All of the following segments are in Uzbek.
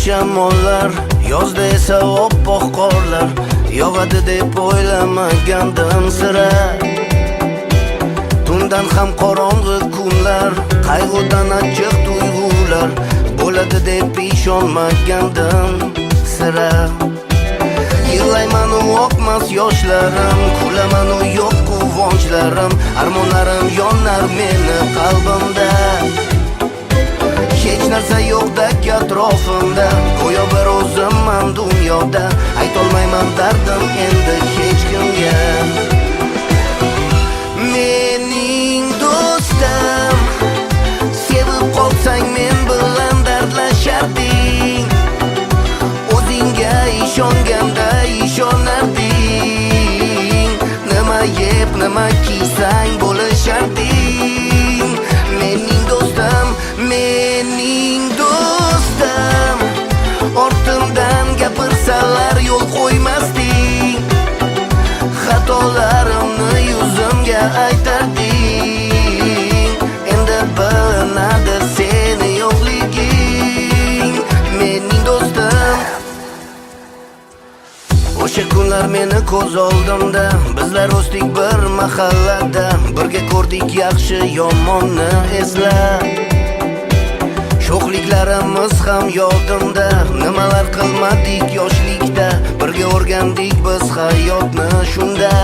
shamollar, yozda esa oppoq qorlar yog'adi deb o'ylamagandim sira. Tundan ham qorong'i kunlar, qayg'udan achchiq tuyg'ular bo'ladi deb ishonmagandim sira. Yig'layman u oqmas yoshlarim, kulaman u yo'q quvonchlarim, armonlarim yonar meni qalbimda. Hech narsa yo'qdek atrofimda, go'yo bir o'zimman dunyoda. Aytolmayman dardim endi hech kimga. Mening do'stim, sevib qolsang men bilan dardlasharding. O'zingga ishonganda ishonarding. Nima yeb, nima kiysang bo'lisharding. Mening do'stim, mening do'stim, ortimdan gapirsalar yo'l qo'ymasding. Xatolarimni yuzimga aytarding. Endi bilinadi seni yo'qliging, mening do'stim. O'sha kunlar meni ko'z oldimda, bizlar o'sdik bir mahallada, birga ko'rdik yaxshi yomonni esla. Sho'xliklarimiz ham yodimda, nimalar qilmadik yoshlikda, birga o'rgandik biz hayotni shunda.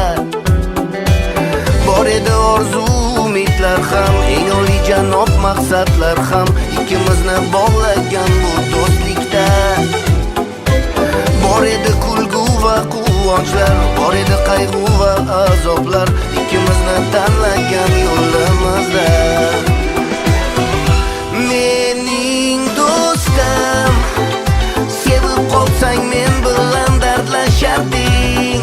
Bor edi orzu umidlar ham, eng oliyjanob maqsadlar ham, ikkimizni bog'lagan bu do'stlikda. Bor edi kulgu va quvonchlar, bor edi qayg'u va azoblar, ikkimizni tanlagan yo'limizda. Mening do'stim, sevib qolsang men bilan dardlasharding.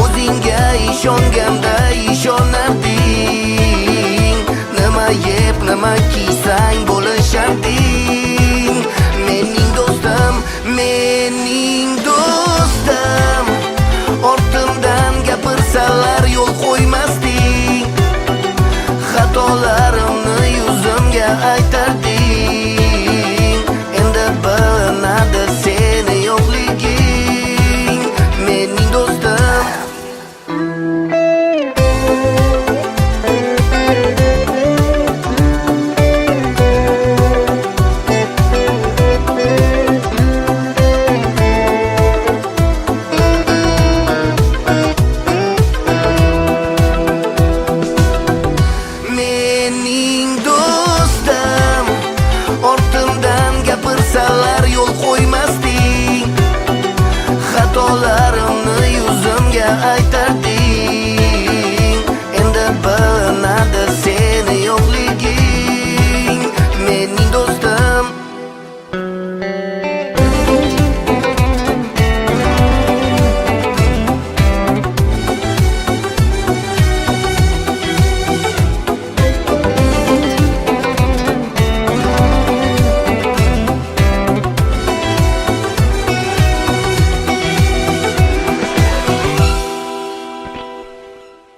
O'zingga ishonganda ishonarding. Nima yeb, nima kiysang bo'lisharding. Mening do'stim, mening do'stim, ortimdan gapirsalar yo'l qo'ymasding. Xatolarimni yuzimga aytarding. Endi bilinadi seni yo'qliging, mening do'stim. Mening do'stim, ortimdan gapirsalar yo'l qo'ymasding. Xatolarimni yuzimga aytarding.